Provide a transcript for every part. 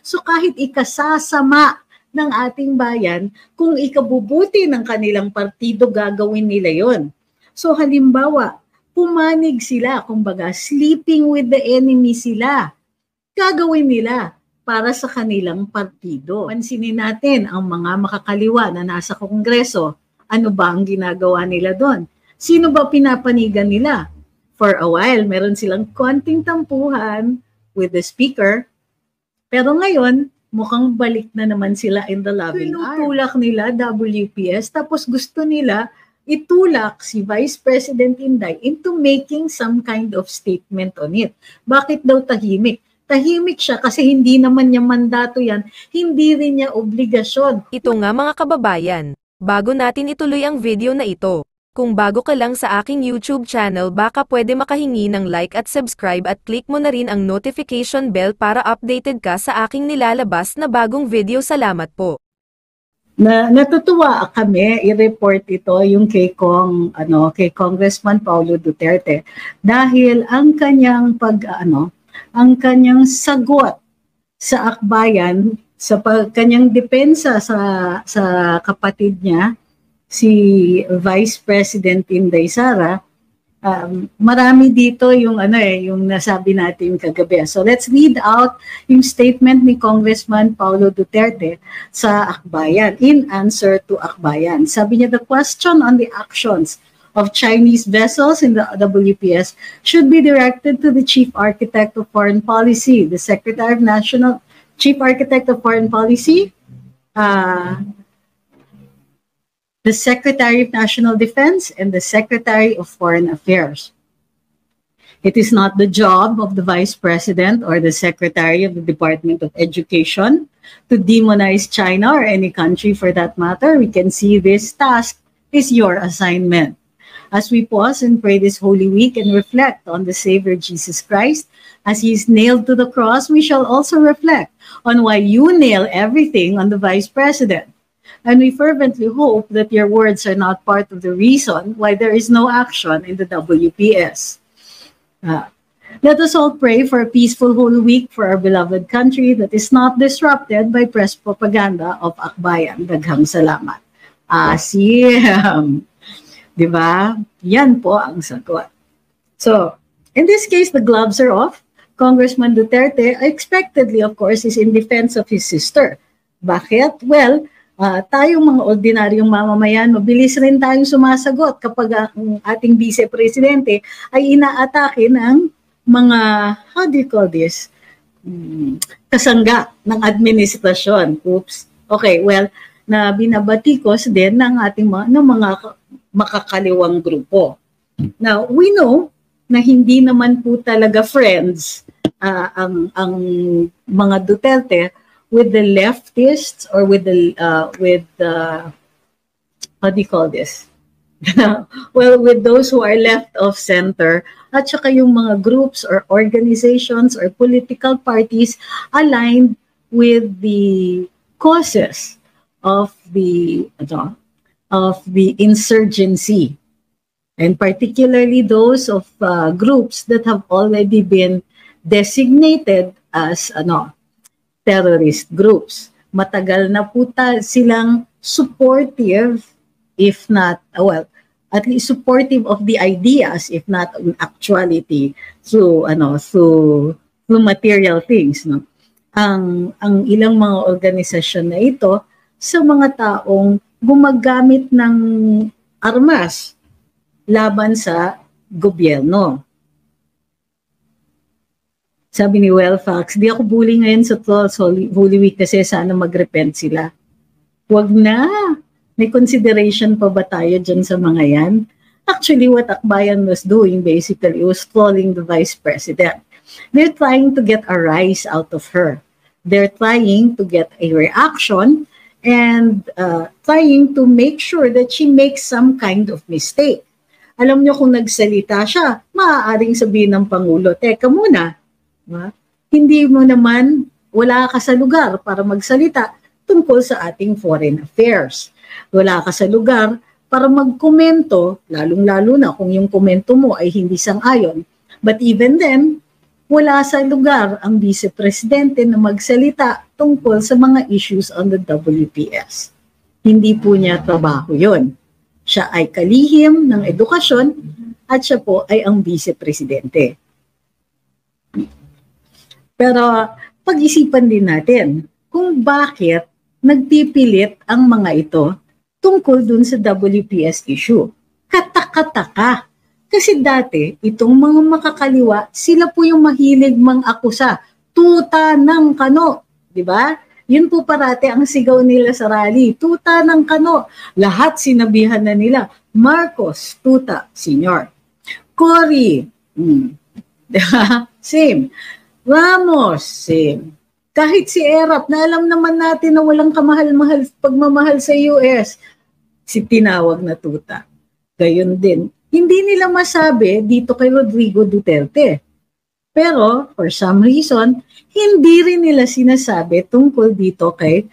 So kahit ikasasama ng ating bayan, kung ikabubuti ng kanilang partido, gagawin nila yon. So halimbawa, pumanig sila, kumbaga sleeping with the enemy sila, gagawin nila para sa kanilang partido. Pansinin natin ang mga makakaliwa na nasa Kongreso, ano ba ang ginagawa nila doon? Sino ba pinapanigan nila? For a while, meron silang konting tampuhan with the speaker, pero ngayon, mukhang balik na naman sila in the loving arm. Tinutulak nila WPS, tapos gusto nila itulak si Vice President Inday into making some kind of statement on it. Bakit daw tahimik? Tahimik siya kasi hindi naman niya mandato yan, hindi rin niya obligasyon. Ito nga mga kababayan, bago natin ituloy ang video na ito, kung bago ka lang sa aking YouTube channel baka pwede makahingi ng like at subscribe at click mo na rin ang notification bell para updated ka sa aking nilalabas na bagong video. Salamat po. Natutuwa kami i-report ito yung kay Congressman Paulo Duterte dahil ang kanyang ang kanyang sagot sa akbayan sa kanyang depensa sa kapatid niya si Vice President Inday Sara, marami dito yung yung nasabi natin kagabi. So let's read out yung statement ni Congressman Paulo Duterte sa Akbayan in answer to Akbayan. Sabi niya, the question on the actions of Chinese vessels in the WPS should be directed to the Chief Architect of Foreign Policy, the Chief Architect of Foreign Policy, the Secretary of National Defense, and the Secretary of Foreign Affairs. It is not the job of the Vice President or the Secretary of the Department of Education to demonize China or any country for that matter. We can see this task is your assignment. As we pause and pray this Holy Week and reflect on the Savior Jesus Christ, as He is nailed to the cross, we shall also reflect on why you nail everything on the Vice President. And we fervently hope that your words are not part of the reason why there is no action in the WPS. Let us all pray for a peaceful Holy Week for our beloved country that is not disrupted by press propaganda of Akbayan. Daghang salamat. Asim. Diba? Yan po ang sagot. So, in this case, the gloves are off. Congressman Duterte, expectedly, of course, is in defense of his sister. Bakit? Well, tayong mga ordinaryong mamamayan, mabilis rin tayong sumasagot kapag ang ating vice-presidente ay inaatake ng mga, how do you call this, kasangga ng administrasyon. Oops. Okay, well, na binabatikos din ng ating mga makakaliwang grupo. Now, we know na hindi naman po talaga friends ang mga Duterte with the leftists or with the how do you call this? Well, with those who are left of center, at saka yung mga groups or organizations or political parties aligned with the causes of the insurgency, and particularly those of groups that have already been designated as terrorist groups. Matagal na po silang supportive, if not, well, at least supportive of the ideas, if not in actuality, through material things. No? Ang ilang mga organisasyon na ito sa mga taong gumagamit ng armas laban sa gobyerno. Sabi ni Wellfax, di ako bully ngayon sa Holy Week kasi sana mag-repent sila. Huwag na. May consideration pa ba tayo dyan sa mga yan? Actually, what Akbayan was doing basically was trolling the Vice President. They're trying to get a rise out of her. They're trying to get a reaction and trying to make sure that she makes some kind of mistake. Alam niyo kung nagsalita siya, maaaring sabihin ng Pangulo, teka muna, hindi mo naman, wala ka sa lugar para magsalita tungkol sa ating foreign affairs. Wala ka sa lugar para magkomento, lalong-lalo na kung yung komento mo ay hindi sang-ayon. But even then, wala sa lugar ang Vice Presidente na magsalita tungkol sa mga issues on the WPS. Hindi po niya trabaho yon. Siya ay kalihim ng edukasyon at siya po ay ang Vice Presidente. Pero pag-isipan din natin kung bakit nagpipilit ang mga ito tungkol dun sa WPS issue. Kataka-taka. Kasi dati, itong mga makakaliwa, sila po yung mahilig mang-akusa. Tuta ng kano. Diba? Yun po parati ang sigaw nila sa rally. Tuta ng kano. Lahat sinabihan na nila. Marcos, tuta, senior. Cory, diba? Same. Ramos, same. Kahit si Erap, na alam naman natin na walang kamahal-mahal pagmamahal sa US, si tinawag na tuta. Gayon din. Hindi nila masabi dito kay Rodrigo Duterte. Pero, for some reason, hindi rin nila sinasabi tungkol dito kay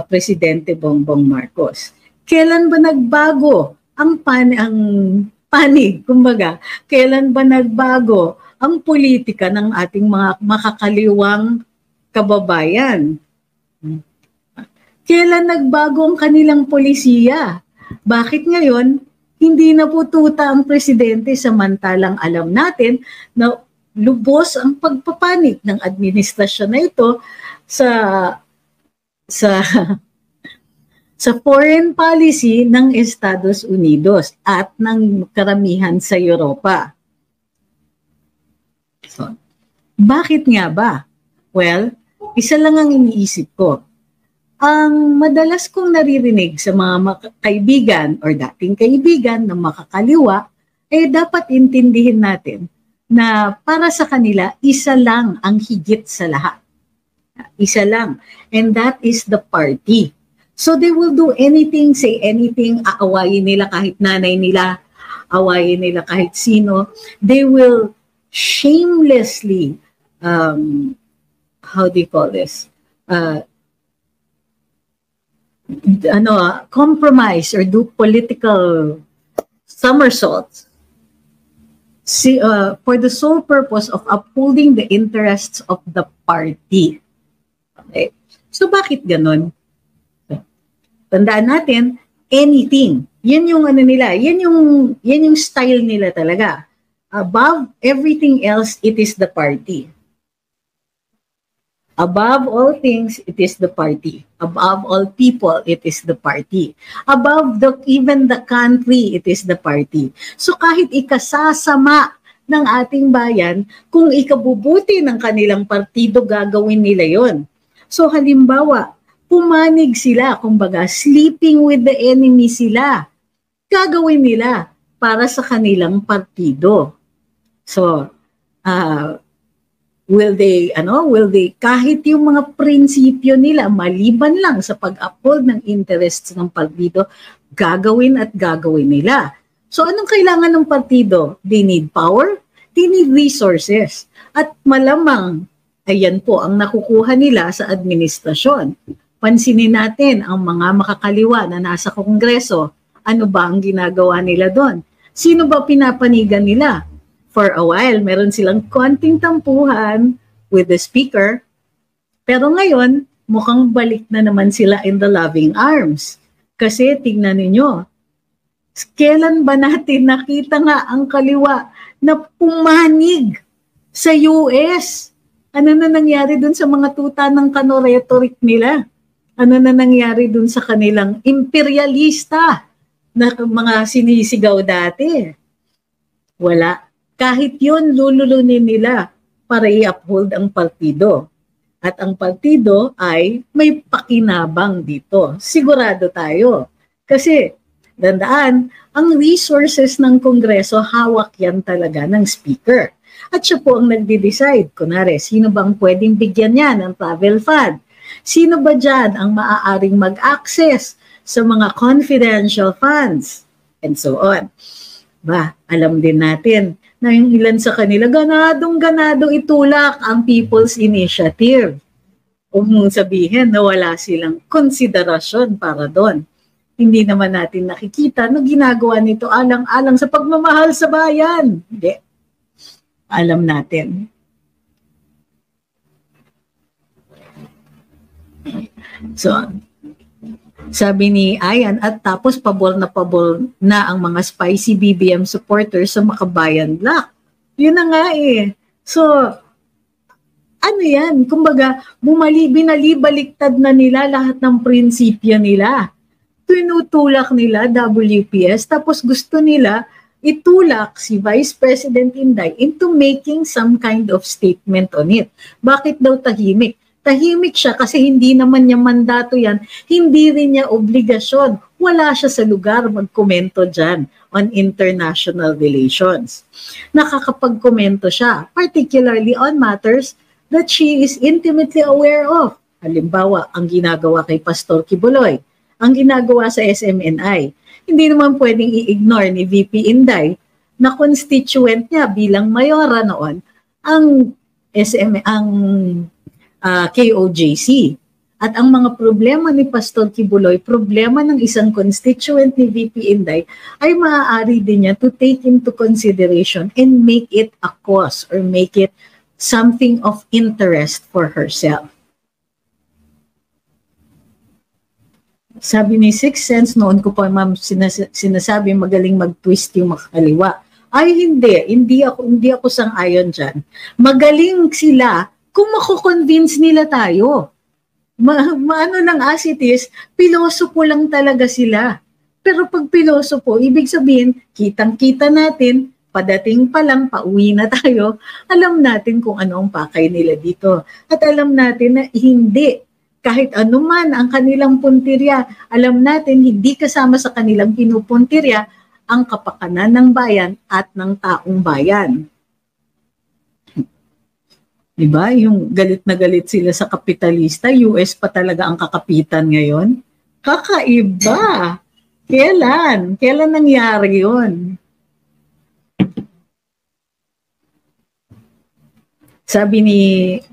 Presidente Bongbong Marcos. Kailan ba nagbago ang panig? Kumbaga, kailan ba nagbago ang politika ng ating mga makakaliwang kababayan? Kailan nagbago ang kanilang polisiya? Bakit ngayon, hindi na po tuta ang presidente samantalang alam natin na lubos ang pagpapanik ng administrasyon na ito sa foreign policy ng Estados Unidos at ng karamihan sa Europa. So, bakit nga ba? Well, isa lang ang iniisip ko. Ang madalas kong naririnig sa mga kaibigan or dating kaibigan na makakaliwa, dapat intindihin natin na para sa kanila, isa lang ang higit sa lahat. Isa lang. And that is the party. So they will do anything, say anything, aawayin nila kahit nanay nila, aawayin nila kahit sino. They will shamelessly, how do you call this? Compromise or do political somersaults for the sole purpose of upholding the interests of the party. Okay? So bakit ganun? Tandaan natin, anything. Yan yung ano nila, yan yung style nila talaga. Above everything else, it is the party. Above all things, it is the party. Above all people, it is the party. Above even the country, it is the party. So kahit ikasasama ng ating bayan, kung ikabubuti ng kanilang partido, gagawin nila yon. So halimbawa, pumanig sila, kumbaga, sleeping with the enemy sila. Gagawin nila para sa kanilang partido. So, will they kahit yung mga prinsipyo nila maliban lang sa pag-uphold ng interests ng partido, gagawin at gagawin nila. So anong kailangan ng partido? They need power, they need resources. At malamang, ayan po ang nakukuha nila sa administrasyon. Pansinin natin ang mga makakaliwa na nasa Kongreso, ano ba ang ginagawa nila doon? Sino ba pinapanigan nila? For a while, meron silang konting tampuhan with the speaker. Pero ngayon, mukhang balik na naman sila in the loving arms. Kasi tingnan ninyo, kailan ba natin nakita nga ang kaliwa na pumanig sa US? Ano na nangyari dun sa mga tuta ng kano rhetoric nila? Ano na nangyari dun sa kanilang imperialista na mga sinisigaw dati? Wala. Kahit yun, lululunin nila para i-uphold ang partido. At ang partido ay may pakinabang dito. Sigurado tayo. Kasi, dandaan, ang resources ng Kongreso, hawak yan talaga ng speaker. At siya po ang nagde-decide. Kunwari, sino bang pwedeng bigyan niya ng travel fund? Sino ba dyan ang maaaring mag-access sa mga confidential funds? And so on. Alam din natin na yung ilan sa kanila, ganadong-ganado itulak ang People's Initiative. Sabihin na wala silang konsiderasyon para doon. Hindi naman natin nakikita na ginagawa nito alang-alang sa pagmamahal sa bayan. Hindi. Alam natin. So, sabi ni Ayan, at tapos pabor na ang mga spicy BBM supporters sa Makabayan Black. Yun na nga eh. So, ano yan? Kumbaga, binalibaliktad na nila lahat ng prinsipyo nila. Tinutulak nila WPS, tapos gusto nila itulak si Vice President Inday into making some kind of statement on it. Bakit daw tahimik? Tahimik siya kasi hindi naman niya mandato yan, hindi rin niya obligasyon. Wala siya sa lugar magkomento dyan on international relations. Nakakapagkomento siya, particularly on matters that she is intimately aware of. Halimbawa, ang ginagawa kay Pastor Kibuloy, ang ginagawa sa SMNI. Hindi naman pwedeng i-ignore ni VP Inday na constituent niya bilang mayora noon ang KOJC. At ang mga problema ni Pastor Kibuloy, problema ng isang constituent ni VP Inday, ay maaari din niya to take into consideration and make it a cause or make it something of interest for herself. Sabi ni Sixth Sense, noon ko pa ma'am sinasabi magaling mag-twist yung makakaliwa. Ay hindi ako sang-ayon dyan. Magaling sila kung mako-convince nila tayo. Maano lang as it is, pilosopo lang talaga sila. Pero pag pilosopo, ibig sabihin, kitang-kita natin, padating pa lang, pauwi na tayo, alam natin kung ano ang pakay nila dito. At alam natin na hindi. Kahit anuman ang kanilang puntirya, alam natin hindi kasama sa kanilang pinupuntirya ang kapakanan ng bayan at ng taong bayan. Diba? Yung galit na galit sila sa kapitalista, US pa talaga ang kakapitan ngayon. Kakaiba! Kailan? Kailan nangyari yun? Sabi ni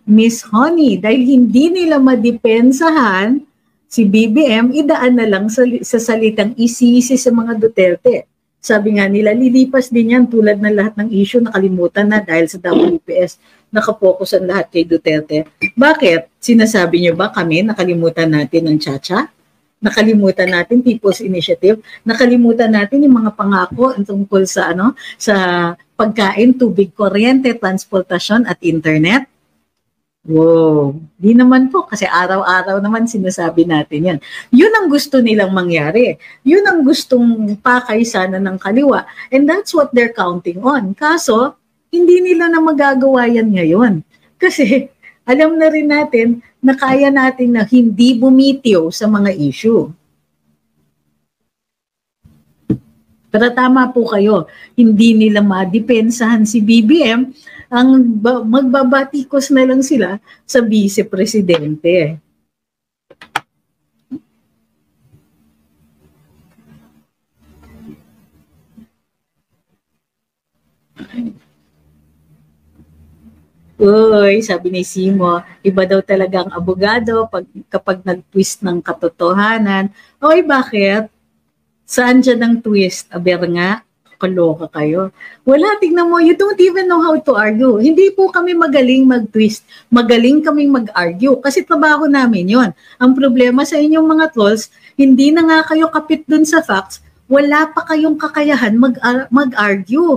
Miss Honey, dahil hindi nila madepensahan si BBM, idaan na lang sa salitang isisi sa mga Duterte. Sabi nga nila, lilipas din yan tulad ng lahat ng issue, nakalimutan na dahil sa WPS, nakapokus ang lahat kay Duterte. Bakit? Sinasabi niyo ba kami, nakalimutan natin ang Chacha? Nakalimutan natin People's Initiative? Nakalimutan natin yung mga pangako tungkol sa sa pagkain, tubig, kuryente, transportasyon at internet? Wow, di naman po kasi araw-araw naman sinasabi natin yan. Yun ang gusto nilang mangyari. Yun ang gustong pakay sana ng kaliwa. And that's what they're counting on. Kaso, hindi nila na magagawa yan ngayon. Kasi alam na rin natin na kaya natin na hindi bumitiw sa mga issue. Pero tama po kayo, hindi nila madepensahan si BBM, ang magbabatikos na lang sila sa vice-presidente. Uy, sabi ni Simo, iba daw talaga ang abogado kapag nag-twist ng katotohanan. Oy, bakit? Saan dyan ang twist? Aber nga, kaloka kayo. Wala, tignan mo, you don't even know how to argue. Hindi po kami magaling mag-twist. Magaling kaming mag-argue kasi trabaho namin yon. Ang problema sa inyong mga trolls, hindi na nga kayo kapit dun sa facts, wala pa kayong kakayahan mag-argue.